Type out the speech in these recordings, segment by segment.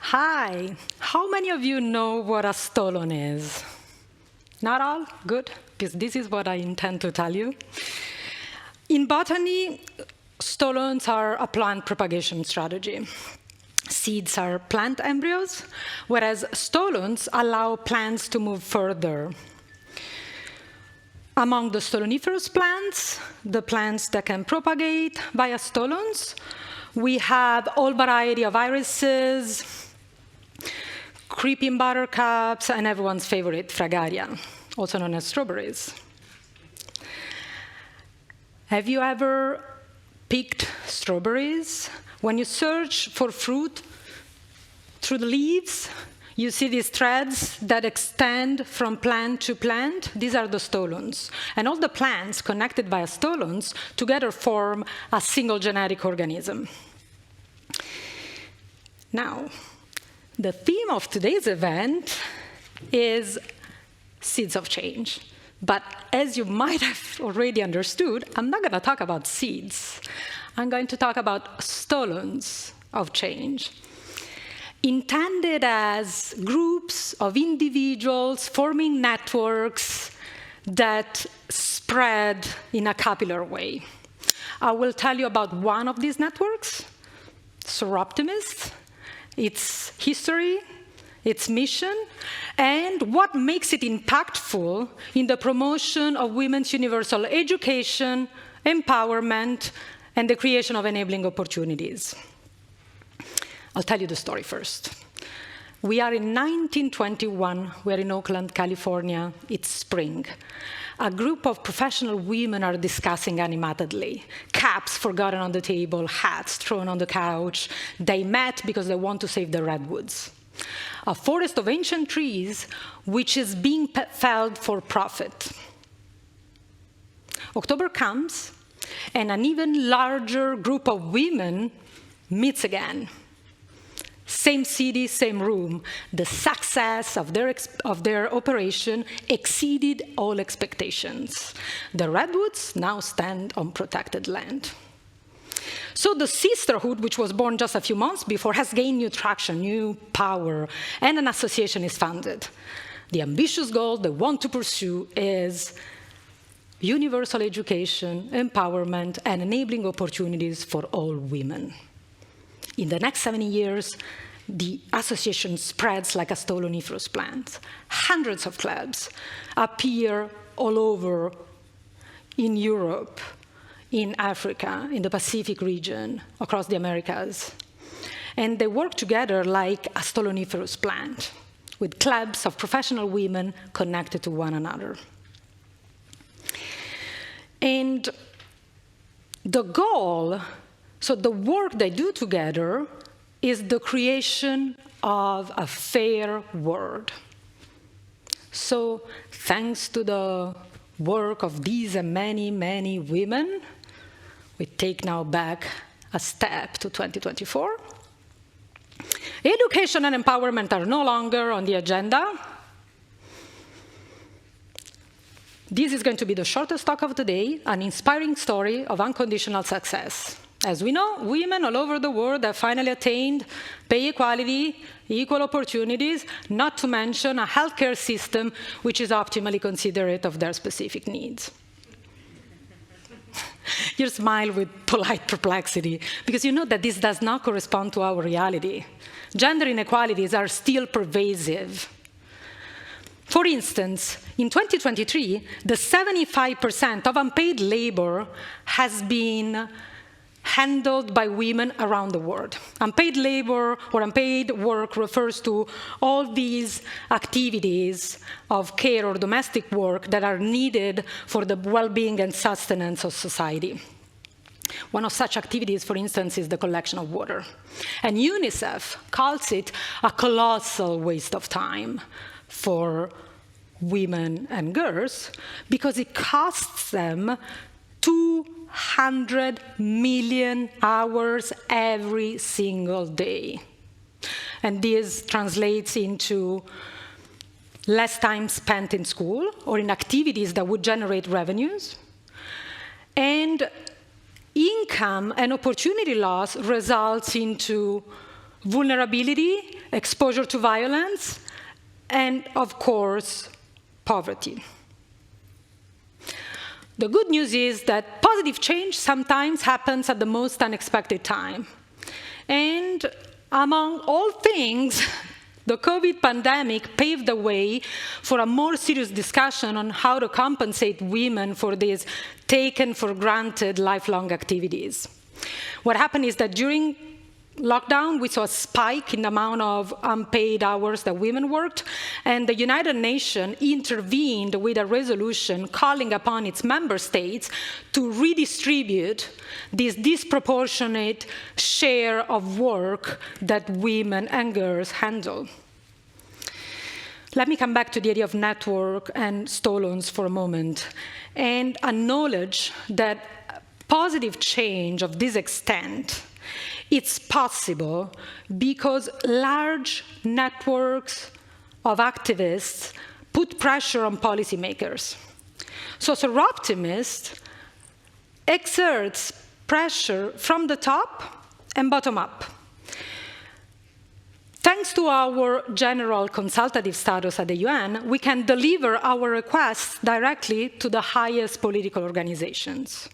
Hi. How many of you know what a stolon is? Not all? Good, because this is what I intend to tell you. In botany, stolons are a plant propagation strategy. Seeds are plant embryos, whereas stolons allow plants to move further. Among the stoloniferous plants, the plants that can propagate via stolons, we have all variety of irises, creeping buttercups, and everyone's favorite, fragaria, also known as strawberries. Have you ever picked strawberries? When you search for fruit through the leaves, you see these threads that extend from plant to plant. These are the stolons. And all the plants connected via stolons together form a single genetic organism. Now, the theme of today's event is seeds of change. But as you might have already understood, I'm not going to talk about seeds. I'm going to talk about stolons of change, intended as groups of individuals forming networks that spread in a capillary way. I will tell you about one of these networks, Soroptimist, its history, its mission, and what makes it impactful in the promotion of women's universal education, empowerment, and the creation of enabling opportunities. I'll tell you the story first. We are in 1921. We're in Oakland, California. It's spring. A group of professional women are discussing animatedly. Caps forgotten on the table, hats thrown on the couch. They met because they want to save the redwoods, a forest of ancient trees which is being felled for profit. October comes, and an even larger group of women meets again. Same city, same room. The success of their operation exceeded all expectations. The redwoods now stand on protected land. So the sisterhood, which was born just a few months before, has gained new traction, new power, and an association is founded. The ambitious goal they want to pursue is universal education, empowerment, and enabling opportunities for all women. In the next 70 years, the association spreads like a stoloniferous plant. Hundreds of clubs appear all over in Europe, in Africa, in the Pacific region, across the Americas. And they work together like a stoloniferous plant, with clubs of professional women connected to one another. And the goal, so the work they do together, is the creation of a fair world. So thanks to the work of these and many, many women, we take now back a step to 2024. Education and empowerment are no longer on the agenda. This is going to be the shortest talk of the day, an inspiring story of unconditional success. As we know, women all over the world have finally attained pay equality, equal opportunities, not to mention a healthcare system which is optimally considerate of their specific needs. You smile with polite perplexity, because you know that this does not correspond to our reality. Gender inequalities are still pervasive. For instance, in 2023, the 75% of unpaid labor has been handled by women around the world. Unpaid labor or unpaid work refers to all these activities of care or domestic work that are needed for the well-being and sustenance of society. One of such activities, for instance, is the collection of water. And UNICEF calls it a colossal waste of time for women and girls because it costs them 200 million hours every single day. And this translates into less time spent in school or in activities that would generate revenues. And income and opportunity loss results into vulnerability, exposure to violence, and, of course, poverty. The good news is that positive change sometimes happens at the most unexpected time. And among all things, the COVID pandemic paved the way for a more serious discussion on how to compensate women for these taken-for-granted lifelong activities. What happened is that during lockdown, we saw a spike in the amount of unpaid hours that women worked, and the United Nations intervened with a resolution calling upon its member states to redistribute this disproportionate share of work that women and girls handle. Let me come back to the idea of network and stolons for a moment and acknowledge that positive change of this extent, it's possible because large networks of activists put pressure on policymakers. So Soroptimist exerts pressure from the top and bottom up. Thanks to our general consultative status at the UN, we can deliver our requests directly to the highest political organizations.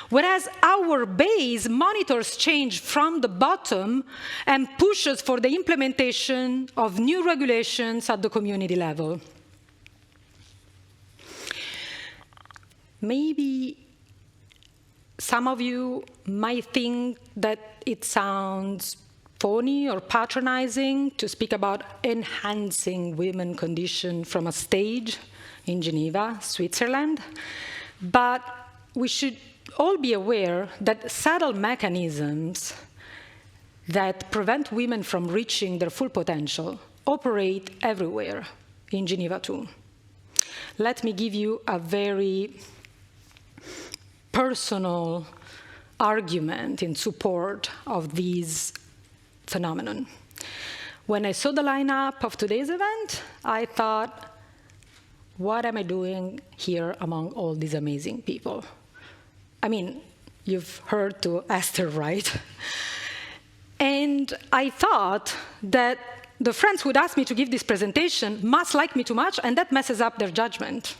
Whereas our base monitors change from the bottom and pushes for the implementation of new regulations at the community level. Maybe some of you might think that it sounds phony or patronizing to speak about enhancing women's condition from a stage in Geneva, Switzerland, but we should all be aware that subtle mechanisms that prevent women from reaching their full potential operate everywhere, in Geneva too. Let me give you a very personal argument in support of this phenomenon. When I saw the lineup of today's event, I thought, what am I doing here among all these amazing people? I mean, you've heard to Esther, right? And I thought that the friends who'd asked me to give this presentation must like me too much, and that messes up their judgment.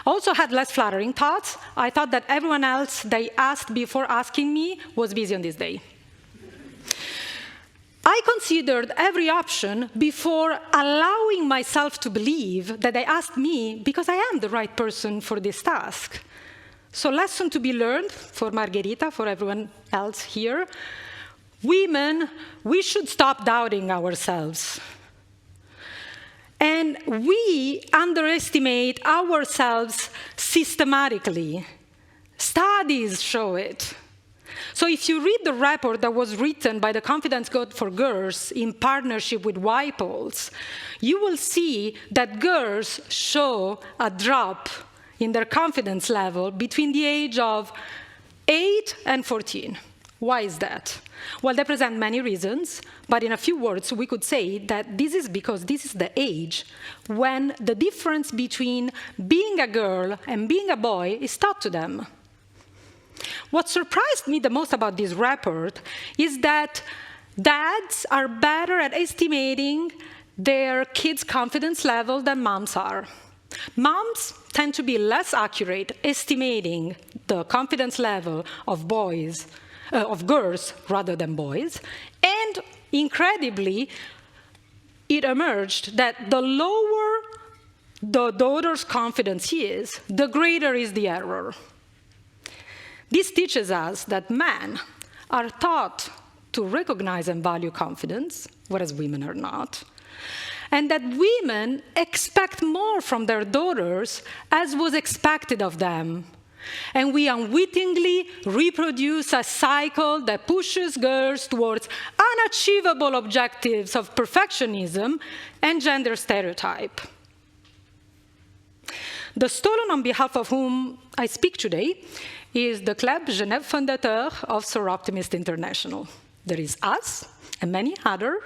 I also had less flattering thoughts. I thought that everyone else they asked before asking me was busy on this day. I considered every option before allowing myself to believe that they asked me because I am the right person for this task. So lesson to be learned for Margherita, for everyone else here. Women, we should stop doubting ourselves. And we underestimate ourselves systematically. Studies show it. So if you read the report that was written by the Confidence Code for Girls in partnership with YPOLS, you will see that girls show a drop in their confidence level between the age of 8 and 14. Why is that? Well, they present many reasons, but in a few words, we could say that this is because this is the age when the difference between being a girl and being a boy is taught to them. What surprised me the most about this report is that dads are better at estimating their kids' confidence level than moms are. Moms tend to be less accurate estimating the confidence level of girls rather than boys, and incredibly, it emerged that the lower the daughter's confidence is, the greater is the error. This teaches us that men are taught to recognize and value confidence, whereas women are not, and that women expect more from their daughters as was expected of them. And we unwittingly reproduce a cycle that pushes girls towards unachievable objectives of perfectionism and gender stereotype. The Stolon on behalf of whom I speak today is the Club Genève Fondateur of Soroptimist International. There is us and many others,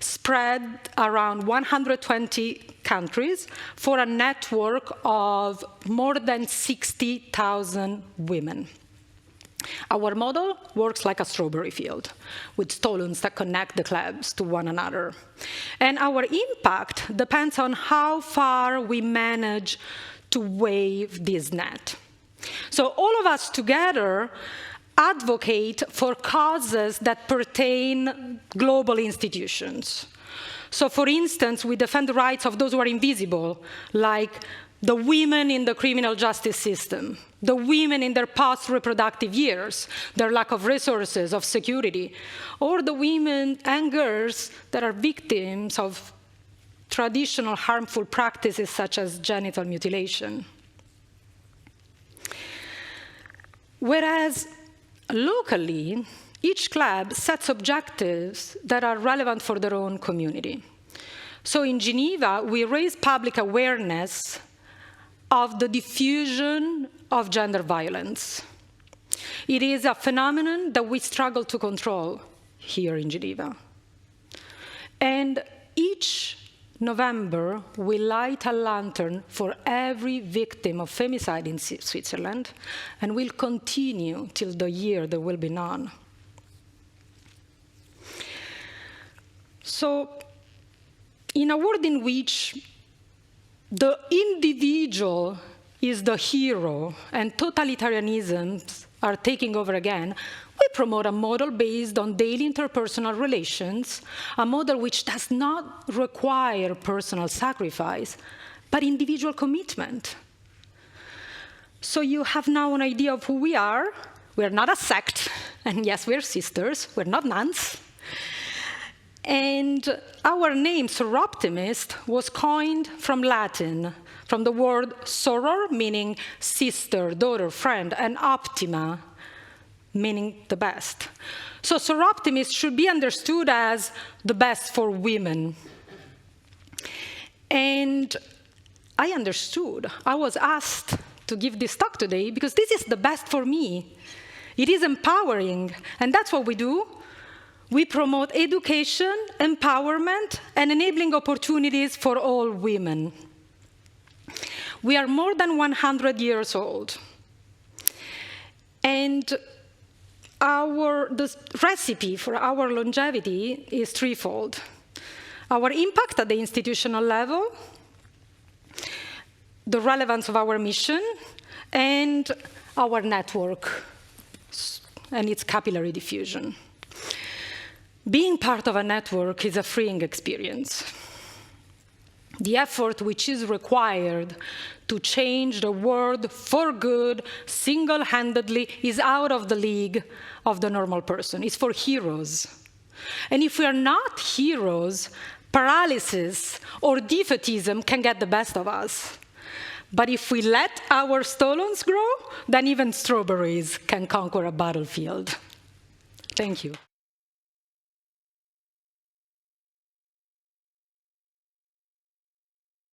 spread around 120 countries for a network of more than 60,000 women. Our model works like a strawberry field, with stolons that connect the clubs to one another. And our impact depends on how far we manage to wave this net. So all of us together advocate for causes that pertain global institutions. So for instance, we defend the rights of those who are invisible, like the women in the criminal justice system, the women in their post-reproductive years, their lack of resources, of security, or the women and girls that are victims of traditional harmful practices such as genital mutilation. Whereas locally, each club sets objectives that are relevant for their own community. So in Geneva, we raise public awareness of the diffusion of gender violence. It is a phenomenon that we struggle to control here in Geneva. And each November, we light a lantern for every victim of femicide in Switzerland, and will continue till the year there will be none. So, in a world in which the individual is the hero and totalitarianisms are taking over again, we promote a model based on daily interpersonal relations, a model which does not require personal sacrifice, but individual commitment. So you have now an idea of who we are. We're not a sect, and yes, we're sisters, we're not nuns. And our name, Soroptimist, was coined from Latin, from the word soror, meaning sister, daughter, friend, and optima, meaning the best. So Soroptimist should be understood as the best for women. And I understood. I was asked to give this talk today because this is the best for me. It is empowering, and that's what we do. We promote education, empowerment, and enabling opportunities for all women. We are more than 100 years old. And the recipe for our longevity is threefold. Our impact at the institutional level, the relevance of our mission, and our network and its capillary diffusion. Being part of a network is a freeing experience. The effort which is required to change the world for good, single-handedly, is out of the league of the normal person. It's for heroes. And if we are not heroes, paralysis or defeatism can get the best of us. But if we let our stolons grow, then even strawberries can conquer a battlefield. Thank you.